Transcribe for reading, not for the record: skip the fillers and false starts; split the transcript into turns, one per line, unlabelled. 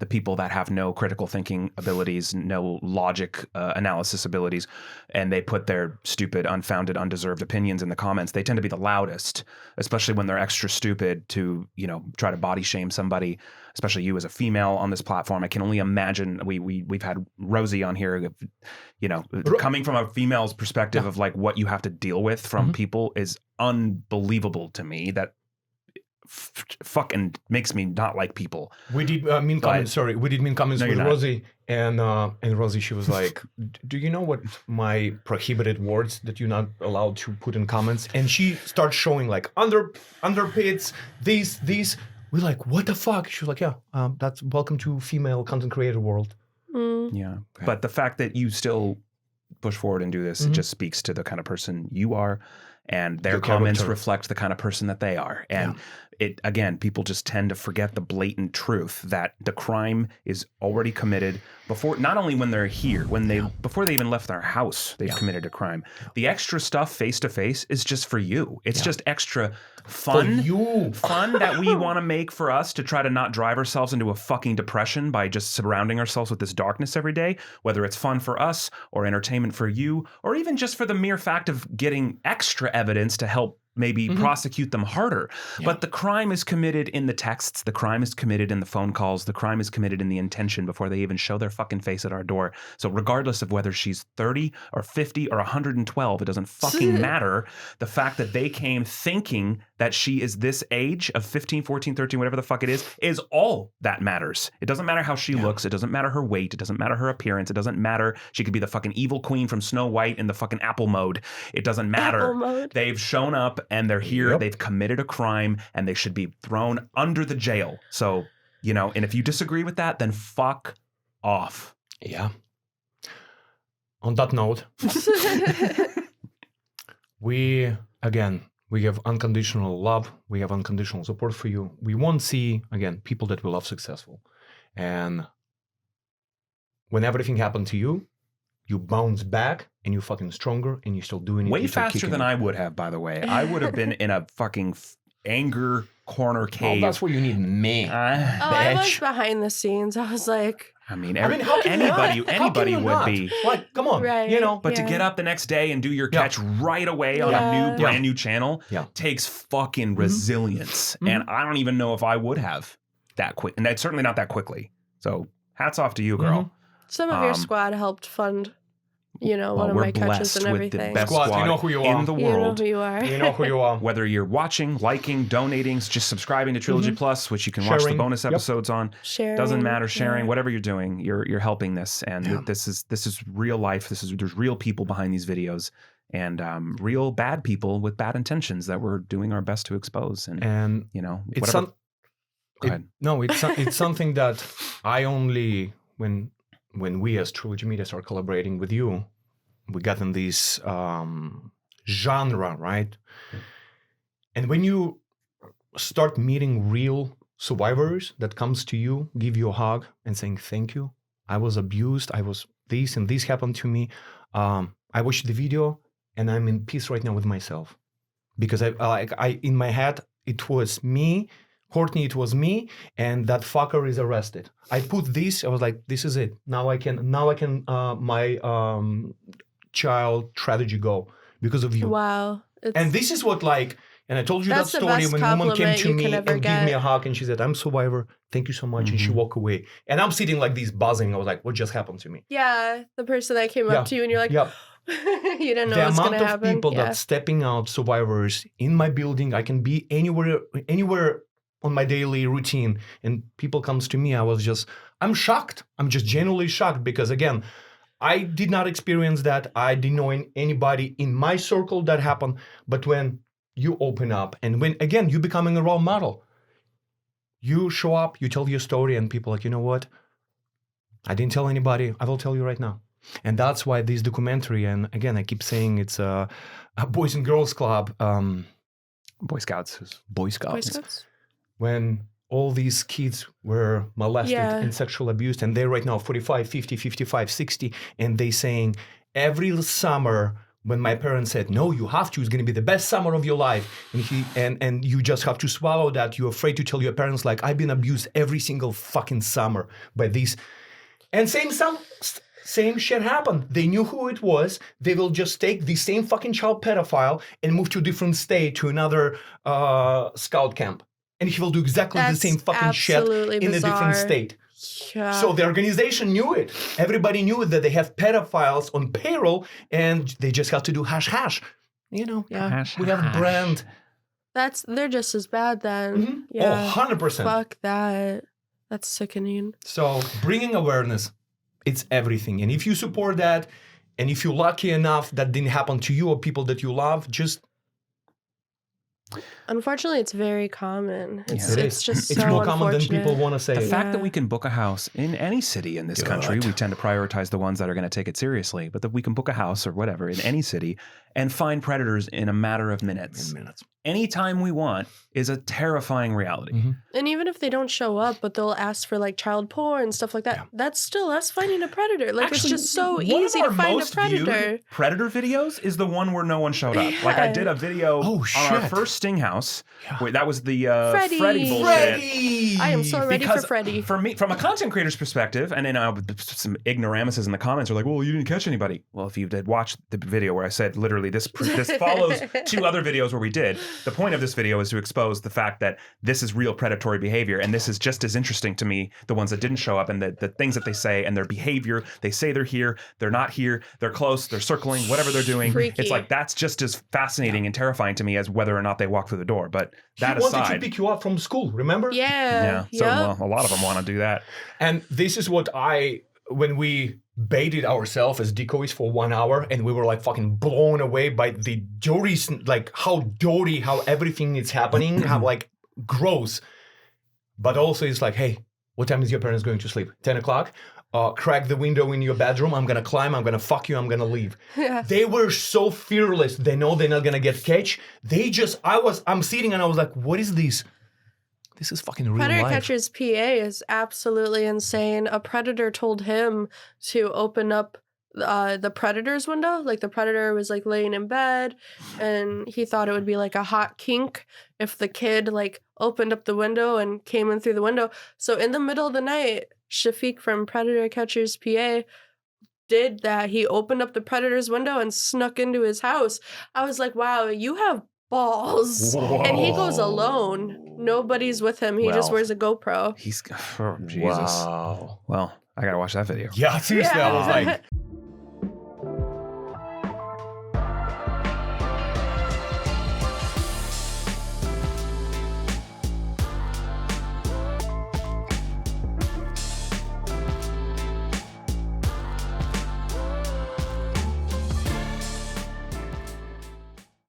the people that have no critical thinking abilities, no logic analysis abilities, and they put their stupid, unfounded, undeserved opinions in the comments, they tend to be the loudest, especially when they're extra stupid to, try to body shame somebody, especially you as a female on this platform. I can only imagine we've had Rosie on here, coming from a female's perspective of like what you have to deal with from people is unbelievable to me. That fucking makes me not like people.
We did mean comments. Sorry, we did mean comments with Rosie, and Rosie, she was like, "Do you know what my prohibited words that you're not allowed to put in comments?" And she starts showing like underpits, these. We're like, "What the fuck?" She was like, "Yeah, that's welcome to female content creator world."
Yeah, but the fact that you still push forward and do this, it just speaks to the kind of person you are. And their comments reflect the kind of person that they are. And people just tend to forget the blatant truth that the crime is already committed before, not only when they're here, before they even left their house, they've committed a crime. The extra stuff face to face is just for you. It's just extra fun that we want to make for us to try to not drive ourselves into a fucking depression by just surrounding ourselves with this darkness every day, whether it's fun for us or entertainment for you, or even just for the mere fact of getting extra evidence to help maybe prosecute them harder. Yeah. But the crime is committed in the texts. The crime is committed in the phone calls. The crime is committed in the intention before they even show their fucking face at our door. So regardless of whether she's 30 or 50 or 112, it doesn't fucking matter. The fact that they came thinking that she is this age of 15, 14, 13, whatever the fuck it is all that matters. It doesn't matter how she looks. It doesn't matter her weight. It doesn't matter her appearance. It doesn't matter. She could be the fucking evil queen from Snow White in the fucking Apple mode. It doesn't matter. They've shown up and they're here. They've committed a crime and they should be thrown under the jail. So, and if you disagree with that, then fuck off.
Yeah. On that note, we have unconditional love. We have unconditional support for you. We won't see, again, people that we love successful. And when everything happened to you, you bounce back and you're fucking stronger and you're still doing it.
Way faster than I would have, by the way. I would have been in a fucking anger corner cave.
Well, that's where you need me.
I was behind the scenes. I was like...
anybody would be.
Like, come on,
right,
But to get up the next day and do your catch right away on a brand new channel takes fucking resilience. And I don't even know if I would have that quick. And that's certainly not that quickly. So hats off to you, girl.
Some of your squad helped fund, one of my catches and everything.
With the best squad
you know who you are.
in the world.
You know who you are.
You know who you are.
Whether you're watching, liking, donating, just subscribing to Trilogy Plus, which you can watch the bonus episodes on.
Sharing.
Doesn't matter, sharing, whatever you're doing, you're helping this. And this is real life. There's real people behind these videos. And real bad people with bad intentions that we're doing our best to expose. And
it's
whatever. Go ahead.
It's something that I only when we as Trilogy Media start collaborating with you, we got in this genre, right? And when you start meeting real survivors that comes to you, give you a hug and saying, thank you. I was abused. I was this and this happened to me. I watched the video and I'm in peace right now with myself. Because I in my head, it was me, Courtney, it was me, and that fucker is arrested. I put this, I was like, this is it. Now I can my child tragedy go because of you.
Wow.
And this is what and I told you that story when a woman came to me and gave me a hug and she said, I'm survivor, thank you so much. And she walked away. And I'm sitting like this buzzing. I was like, what just happened to me?
Yeah, the person that came up to you and you're like, you didn't know what was going to happen.
The amount of people that's stepping out, survivors in my building, I can be anywhere on my daily routine, and people comes to me, I'm shocked. I'm just genuinely shocked because, again, I did not experience that. I didn't know anybody in my circle that happened. But when you open up and when, again, you're becoming a role model, you show up, you tell your story, and people are like, you know what? I didn't tell anybody. I will tell you right now. And that's why this documentary, and again, I keep saying it's a Boys and Girls Club.
Boy Scouts.
When all these kids were molested and sexually abused, and they're right now 45, 50, 55, 60, and they saying every summer when my parents said, no, you have to, it's going to be the best summer of your life. And you just have to swallow that. You're afraid to tell your parents, like, I've been abused every single fucking summer by these. And same shit happened. They knew who it was. They will just take the same fucking child pedophile and move to a different state, to another scout camp. And he will do exactly the same fucking shit in a different state. Yeah. So the organization knew it. Everybody knew that they have pedophiles on payroll, and they just have to do hash. You know, we have a brand.
They're just as bad then.
Mm-hmm.
Yeah.
100%.
Fuck that. That's sickening.
So bringing awareness, it's everything. And if you support that, and if you're lucky enough that didn't happen to you or people that you love, just...
Unfortunately, it's very common. It's just
it's
so
more common than people want to say.
The fact that we can book a house in any city in this country, we tend to prioritize the ones that are going to take it seriously, but that we can book a house or whatever in any city and find predators in a matter of minutes. Anytime we want is a terrifying reality.
Mm-hmm.
And even if they don't show up, but they'll ask for like child porn and stuff like that, that's still us finding a predator. Like,
actually,
it's just so easy to find a predator.
Predator videos is the one where no one showed up. Like, I did a video on our first Sting house. Wait, that was the Freddy bullshit.
Freddy! I am so ready for Freddy.
For me, from a content creator's perspective, and then some ignoramuses in the comments are like, well, you didn't catch anybody. Well, if you did watch the video where I said literally this follows 2 other videos where we did, the point of this video is to expose the fact that this is real predatory behavior, and this is just as interesting to me, the ones that didn't show up, and the things that they say and their behavior. They say they're here, they're not here, they're close, they're circling, whatever they're doing.
Freaky.
It's like, that's just as fascinating and terrifying to me as whether or not they walk through the door. But that
he
aside,
wanted to pick you up from school, remember?
Yeah.
So a lot of them want to do that.
And this is what when we baited ourselves as decoys for 1 hour, and we were like fucking blown away by the dirty, like how everything is happening, how like gross. But also it's like, hey, what time is your parents going to sleep? 10 o'clock? Crack the window in your bedroom. I'm going to climb. I'm going to fuck you. I'm going to leave. Yeah. They were so fearless. They know they're not going to get catch. I'm sitting and I was like, what is this? This is fucking real
Predator
life.
Catcher's PA is absolutely insane. A predator told him to open up the predator's window. Like, the predator was like laying in bed, and he thought it would be like a hot kink if the kid like opened up the window and came in through the window. So in the middle of the night, Shafiq from Predator Catcher's PA did that. He opened up the predator's window and snuck into his house. I was like, wow, you have balls. Whoa. And he goes alone. Nobody's with him. He just wears a GoPro.
Jesus. Wow. Well, I gotta watch that video.
Yeah, seriously. I was like...